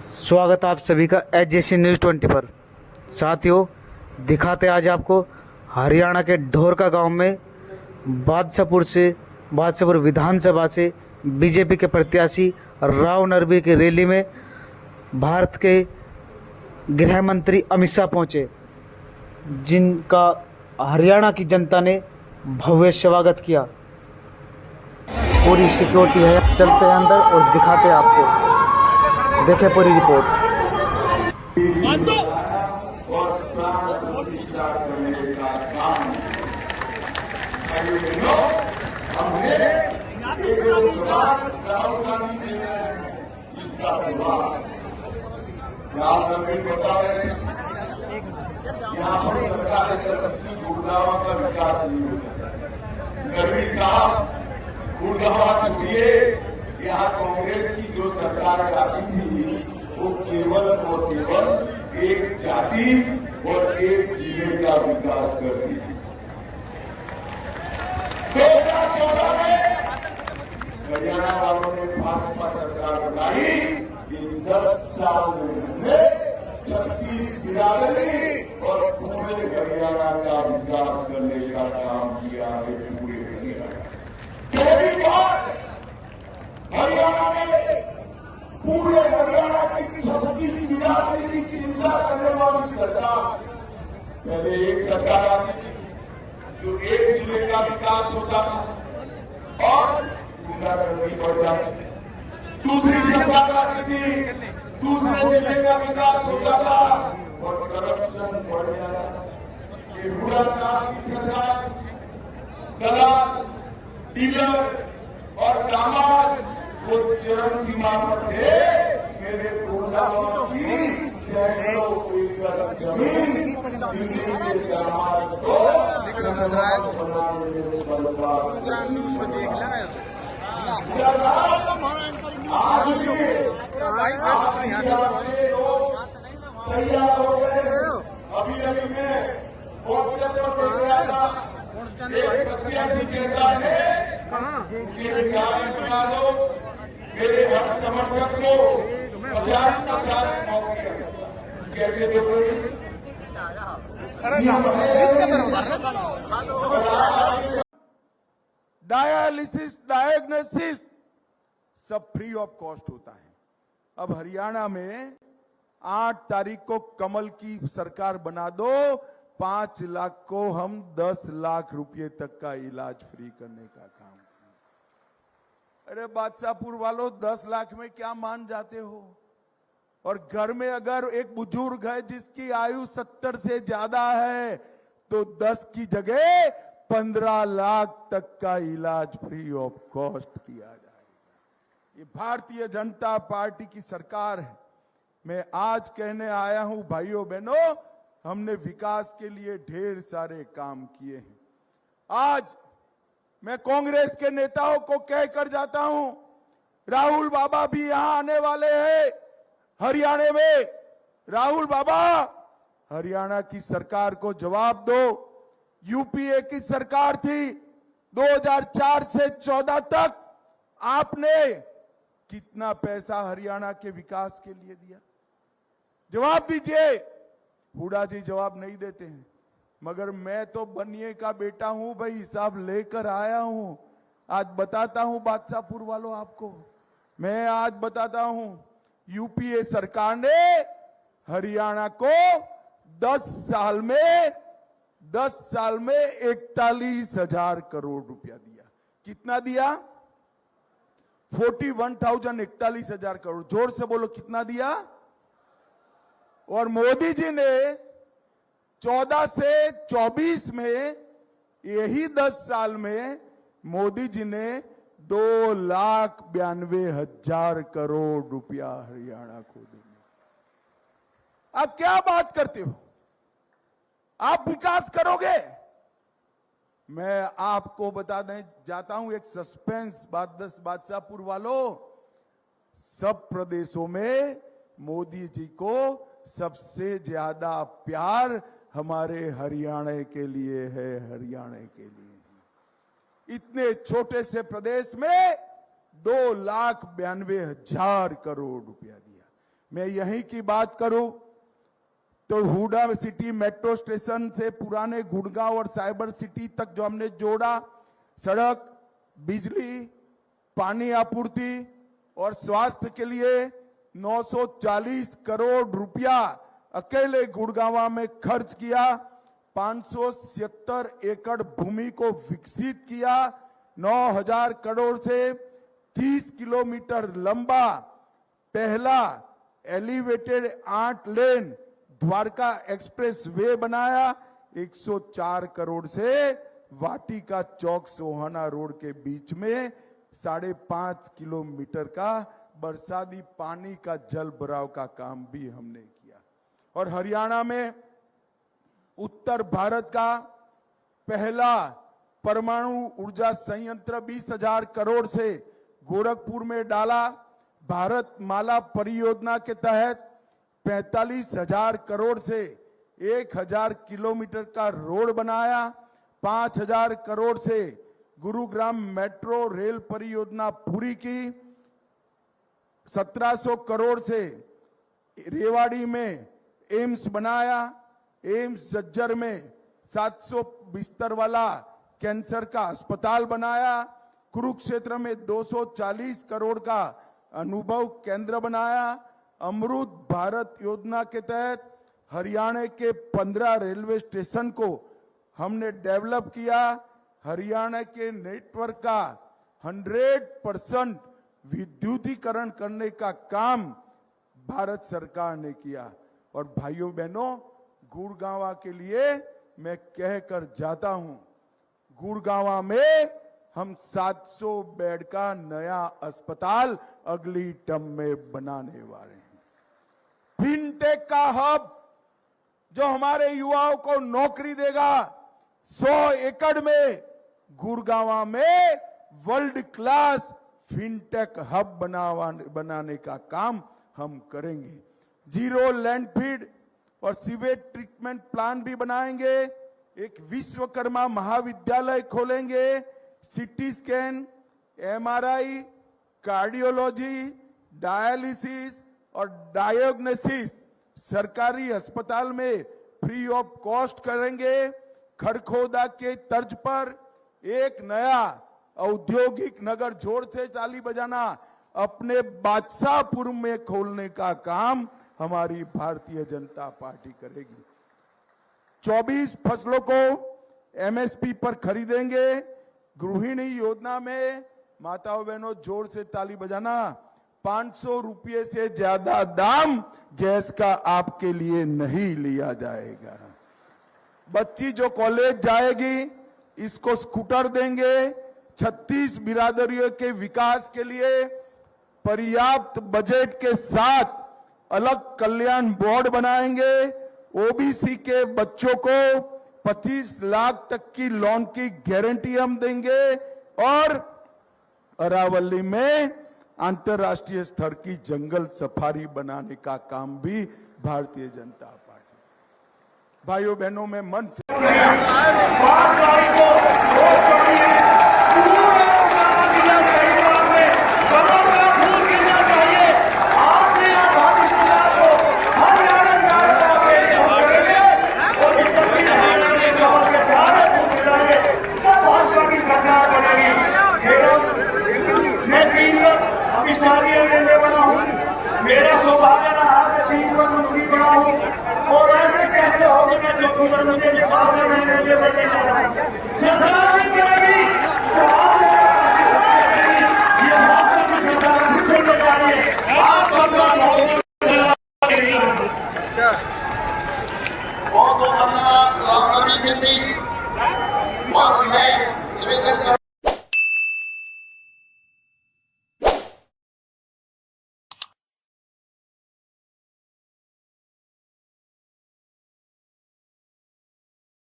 स्वागत आप सभी का एचजेसी न्यूज़ 20 पर। साथियों, दिखाते आज आपको हरियाणा के ढोरका गांव में बादशाहपुर विधानसभा से बीजेपी के प्रत्याशी राव नरबी की रैली में भारत के गृह मंत्री अमित शाह पहुंचे, जिनका हरियाणा की जनता ने भव्य स्वागत किया। पूरी सिक्योरिटी है। चलते हैं अंदर और दिखाते हैं आपको। देखें पूरी रिपोर्ट। और प्राण प्रतिष्ठा करने का काम हमने एक राहुल गांधी दे रहे हैं। इसका धन्यवाद राहुल गांधी बता रहे हैं। यहाँ पर सरकार चलती गुड़गांव का विकास नहीं होगा। नरबी साहब, गुड़गांव छुट्टिए, यहाँ कांग्रेस की जो सरकार आती थी वो केवल और केवल एक जाति और एक जिले का विकास करती थी। 2014 में हरियाणा वालों ने भाजपा सरकार बनाई। इन 10 साल में हमने 36 बिरादरी और पूरे हरियाणा का विकास करने का काम किया है। पूरे हरियाणा में पूरे हरियाणा की 36 बिरादरी की निंदा करने वाली सरकार, पहले एक सरकार आती थी जो एक जिले का विकास होता था और गुंडागर्दी बढ़ जाती थी। दूसरी सरकार आती थी, दूसरे जिले का विकास होता था और करप्शन बढ़ जाता था। ये हुडा साहब की सरकार दलाल, डीलर और दामाद वो चरम सीमा पर थे। मेरे गुड़गांव की सैकड़ों एकड़ जमीन दिल्ली के दामाद को बनाने में बर्बाद। आज भी तैयार हो गए। अभी मैं व्हाट्सएप पर देख रहा था, एक प्रत्याशी कहता है बना दो मेरे हर समर्थक को 50 मौके। कैसे डायलिसिस, डायग्नोसिस सब फ्री ऑफ कॉस्ट होता है। अब हरियाणा में 8 तारीख को कमल की सरकार बना दो, 5 लाख को हम 10 लाख रुपए तक का इलाज फ्री करने का काम। अरे बादशाहपुर वालों, 10 लाख में क्या मान जाते हो? और घर में अगर एक बुजुर्ग है जिसकी आयु 70 से ज्यादा है तो 10 की जगह 15 लाख तक का इलाज फ्री ऑफ कॉस्ट किया जाएगा। ये भारतीय जनता पार्टी की सरकार है। मैं आज कहने आया हूं भाइयों बहनों, हमने विकास के लिए ढेर सारे काम किए हैं। आज मैं कांग्रेस के नेताओं को कहकर जाता हूं, राहुल बाबा भी यहां आने वाले हैं हरियाणा में। राहुल बाबा, हरियाणा की सरकार को जवाब दो। यूपीए की सरकार थी 2004 से 14 तक, आपने कितना पैसा हरियाणा के विकास के लिए दिया? जवाब दीजिए। हुडा जी जवाब नहीं देते हैं, मगर मैं तो बनिए का बेटा हूं भाई, हिसाब लेकर आया हूं। आज बताता हूं बादशाहपुर वालों आपको, मैं आज बताता हूं, यूपीए सरकार ने हरियाणा को 10 साल में 41,000 करोड़ रुपया दिया। कितना दिया? 41,000, 41,000 करोड़। जोर से बोलो, कितना दिया? और मोदी जी ने 14 से 24 में, यही 10 साल में मोदी जी ने 2,92,000 करोड़ रुपया हरियाणा को दिया। आप क्या बात करते हो? आप विकास करोगे? मैं आपको बता दें जाता हूं एक सस्पेंस बात। बादशाहपुर वालों, सब प्रदेशों में मोदी जी को सबसे ज्यादा प्यार हमारे हरियाणा के लिए है। हरियाणा के लिए इतने छोटे से प्रदेश में 2,92,000 करोड़ रुपया दिया। मैं यहीं की बात करूं तो हुडा सिटी मेट्रो स्टेशन से पुराने गुड़गांव और साइबर सिटी तक जो हमने जोड़ा, सड़क, बिजली, पानी आपूर्ति और स्वास्थ्य के लिए 940 करोड़ रुपया अकेले गुड़गांव में खर्च किया। 577 एकड़ भूमि को विकसित किया। 9000 करोड़ से 30 किलोमीटर लंबा पहला एलिवेटेड 8 लेन द्वारका एक्सप्रेस वे बनाया। 104 करोड़ से वाटिका चौक सोहाना रोड के बीच में 5.5 किलोमीटर का बरसाती पानी का जल भराव का काम भी हमने किया। और हरियाणा में उत्तर भारत का पहला परमाणु ऊर्जा संयंत्र 20,000 करोड़ से गोरखपुर में डाला। भारत माला परियोजना के तहत 45,000 करोड़ से 1,000 किलोमीटर का रोड बनाया। 5,000 करोड़ से गुरुग्राम मेट्रो रेल परियोजना पूरी की। 1700 करोड़ से रेवाड़ी में एम्स बनाया। एम्स झज्जर में 700 बिस्तर वाला कैंसर का अस्पताल बनाया। कुरुक्षेत्र में 240 करोड़ का अनुभव केंद्र बनाया। अमृत भारत योजना के तहत हरियाणा के 15 रेलवे स्टेशन को हमने डेवलप किया। हरियाणा के नेटवर्क का 100% विद्युतीकरण करने का काम भारत सरकार ने किया। और भाइयों बहनों, गुड़गांव के लिए मैं कहकर जाता हूं, गुड़गांव में हम 700 बेड का नया अस्पताल अगली टर्म में बनाने वाले हैं। फिनटेक का हब जो हमारे युवाओं को नौकरी देगा, 100 एकड़ में गुड़गांव में वर्ल्ड क्लास फिनटेक हब बनाने का काम हम करेंगे। जीरो लैंडफीड और सीवेज ट्रीटमेंट प्लांट भी बनाएंगे। एक विश्वकर्मा महाविद्यालय खोलेंगे। CT scan, MRI, cardiology, dialysis और डायग्नोसिस सरकारी अस्पताल में फ्री ऑफ कॉस्ट करेंगे। खरखोदा के तर्ज पर एक नया औद्योगिक नगर, जोर से ताली बजाना, अपने बादशाहपुर में खोलने का काम हमारी भारतीय जनता पार्टी करेगी। 24 फसलों को एमएसपी पर खरीदेंगे। गृहिणी योजना में माताओं बहनों जोर से ताली बजाना, 500 रुपये से ज्यादा दाम गैस का आपके लिए नहीं लिया जाएगा। बच्ची जो कॉलेज जाएगी इसको स्कूटर देंगे। 36 बिरादरियों के विकास के लिए पर्याप्त बजट के साथ अलग कल्याण बोर्ड बनाएंगे। ओबीसी के बच्चों को 25 लाख तक की लोन की गारंटी हम देंगे। और अरावली में अंतर्राष्ट्रीय स्तर की जंगल सफारी बनाने का काम भी भारतीय जनता पार्टी। भाइयों बहनों, में मन से मेरा सौभाग्य रहा मैं 3 बार मंत्री बना हूं और ऐसे कैसे होगा मैं चौथी बार मुझे विश्वास है मैं मुझे बढ़ने जा रहा हूं। सरकार करेगी तो ये मौका की सरकार निकल जा रही है। आप सबका बहुत धन्यवाद।